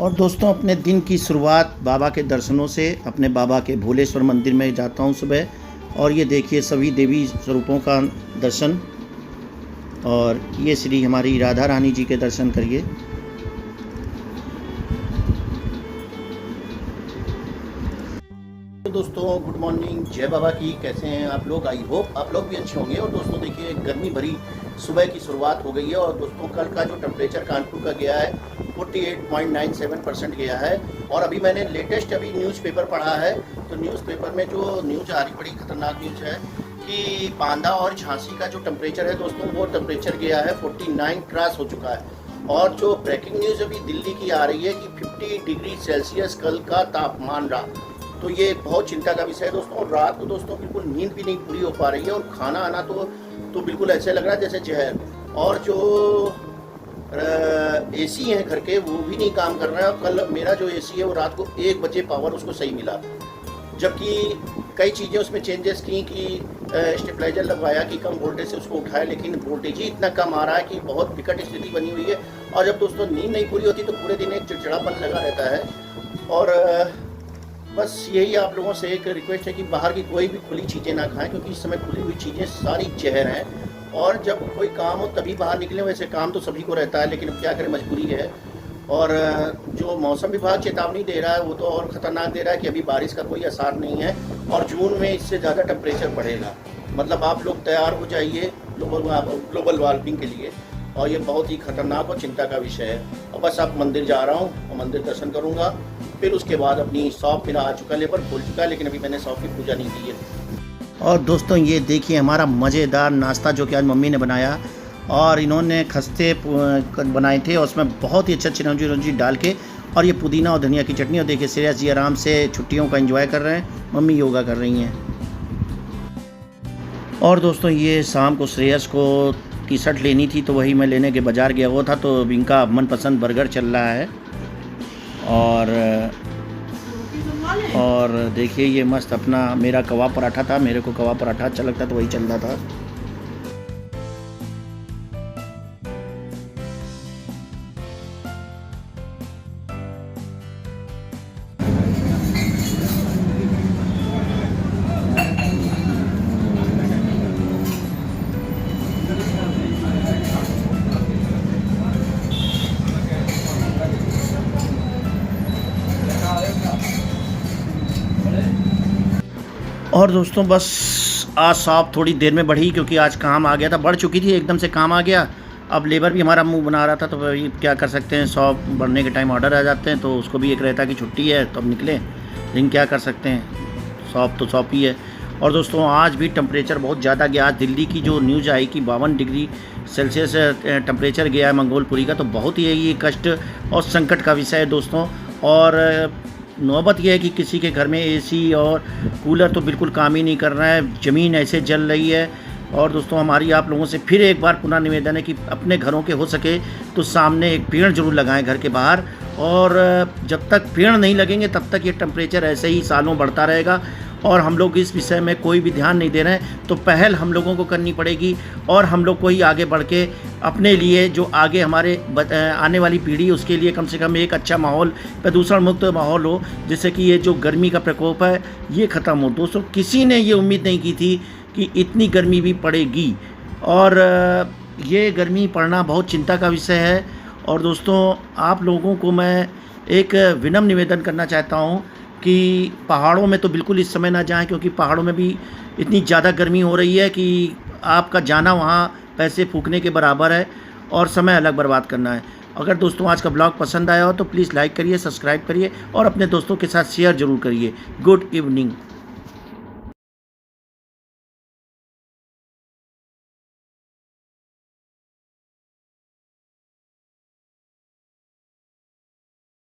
और दोस्तों अपने दिन की शुरुआत बाबा के दर्शनों से अपने बाबा के भोलेश्वर मंदिर में जाता हूँ सुबह। और ये देखिए सभी देवी स्वरूपों का दर्शन, और ये श्री हमारी राधा रानी जी के दर्शन करिए। तो दोस्तों गुड मॉर्निंग, जय बाबा की। कैसे हैं आप लोग? आई होप आप लोग भी अच्छे होंगे। और दोस्तों देखिए गर्मी भरी सुबह की शुरुआत हो गई है। और दोस्तों कल का जो टेम्परेचर कानपुर का गया है 48.97% गया है। और अभी मैंने लेटेस्ट न्यूज़पेपर पढ़ा है, तो न्यूज़पेपर में जो न्यूज़ आ रही बड़ी खतरनाक न्यूज़ है कि बांदा और झांसी का जो टेम्परेचर है दोस्तों, वो टेम्परेचर गया है 49 क्रॉस हो चुका है। और जो ब्रेकिंग न्यूज़ अभी दिल्ली की आ रही है कि 50 डिग्री सेल्सियस कल का तापमान रहा, तो ये बहुत चिंता का विषय है दोस्तों। और रात को दोस्तों बिल्कुल नींद भी नहीं पूरी हो पा रही है, और खाना आना तो बिल्कुल ऐसे लग रहा है जैसे जहर। और जो एसी है घर के वो भी नहीं काम कर रहा है। और कल मेरा जो एसी है वो रात को 1 बजे पावर उसको सही मिला, जबकि कई चीज़ें उसमें चेंजेस की कि स्टेबलाइजर लगवाया कि कम वोल्टेज से उसको उठाए, लेकिन वोल्टेज ही इतना कम आ रहा है कि बहुत विकट स्थिति बनी हुई है। और जब दोस्तों नींद नहीं पूरी होती तो पूरे दिन एक चिड़चिड़ापन लगा रहता है। और बस यही आप लोगों से एक रिक्वेस्ट है कि बाहर की कोई भी खुली चीज़ें ना खाएं, क्योंकि इस समय खुली हुई चीज़ें सारी जहर हैं। और जब कोई काम हो तभी बाहर निकलें, वैसे काम तो सभी को रहता है, लेकिन क्या करें, मजबूरी है। और जो मौसम विभाग चेतावनी दे रहा है वो तो और ख़तरनाक दे रहा है कि अभी बारिश का कोई असर नहीं है, और जून में इससे ज़्यादा टेम्परेचर बढ़ेगा। मतलब आप लोग तैयार हो जाइए ग्लोबल वार्मिंग के लिए। और ये बहुत ही खतरनाक और चिंता का विषय है। और बस अब मंदिर जा रहा हूँ और मंदिर दर्शन करूँगा, फिर उसके बाद अपनी शॉप मेरा आ चुका, लेबर खुल चुका है, लेकिन अभी मैंने शॉप की पूजा नहीं की है। और दोस्तों ये देखिए हमारा मज़ेदार नाश्ता जो कि आज मम्मी ने बनाया, और इन्होंने खस्ते बनाए थे और उसमें बहुत ही अच्छा चिरौंजी रौंजी डाल के, और ये पुदीना और धनिया की चटनी। और देखिए श्रेयस जी आराम से छुट्टियों का एंजॉय कर रहे हैं, मम्मी योगा कर रही हैं। और दोस्तों ये शाम को श्रेयस को टी शर्ट लेनी थी, तो वही मैं लेने के बाज़ार गया हुआ था, तो इनका मनपसंद बर्गर चल रहा है। और देखिए ये मस्त अपना, मेरा कबाब पराठा था, मेरे को कबाब पराठा अच्छा लगता तो वही चल रहा था। और दोस्तों बस आज शॉप थोड़ी देर में बढ़ी, क्योंकि आज काम आ गया था, बढ़ चुकी थी एकदम से काम आ गया। अब लेबर भी हमारा मुंह बना रहा था, तो भाई क्या कर सकते हैं, शॉप बढ़ने के टाइम ऑर्डर आ जाते हैं, तो उसको भी एक रहता है कि छुट्टी है तो अब निकले, लेकिन क्या कर सकते हैं, शॉप तो शॉप ही है। और दोस्तों आज भी टेम्परेचर बहुत ज़्यादा गया। आज दिल्ली की जो न्यूज़ आई कि 52 डिग्री सेल्सियस टेम्परेचर गया है मंगोलपुरी का, तो बहुत ही ये कष्ट और संकट का विषय है दोस्तों। और नौबत यह है कि किसी के घर में एसी और कूलर तो बिल्कुल काम ही नहीं कर रहा है, ज़मीन ऐसे जल रही है। और दोस्तों हमारी आप लोगों से फिर एक बार पुनः निवेदन है कि अपने घरों के हो सके तो सामने एक पेड़ जरूर लगाएं घर के बाहर। और जब तक पेड़ नहीं लगेंगे तब तक ये टेम्परेचर ऐसे ही सालों बढ़ता रहेगा। और हम लोग इस विषय में कोई भी ध्यान नहीं दे रहे हैं, तो पहल हम लोगों को करनी पड़ेगी। और हम लोग को ही आगे बढ़ के अपने लिए, जो आगे हमारे आने वाली पीढ़ी, उसके लिए कम से कम एक अच्छा माहौल, प्रदूषण मुक्त माहौल हो, जिससे कि ये जो गर्मी का प्रकोप है ये ख़त्म हो। दोस्तों किसी ने ये उम्मीद नहीं की थी कि इतनी गर्मी भी पड़ेगी, और ये गर्मी पड़ना बहुत चिंता का विषय है। और दोस्तों आप लोगों को मैं एक विनम्र निवेदन करना चाहता हूँ कि पहाड़ों में तो बिल्कुल इस समय ना जाएं, क्योंकि पहाड़ों में भी इतनी ज़्यादा गर्मी हो रही है कि आपका जाना वहाँ पैसे फूकने के बराबर है, और समय अलग बर्बाद करना है। अगर दोस्तों आज का ब्लॉग पसंद आया हो तो प्लीज़ लाइक करिए, सब्सक्राइब करिए, और अपने दोस्तों के साथ शेयर ज़रूर करिए। Good evening.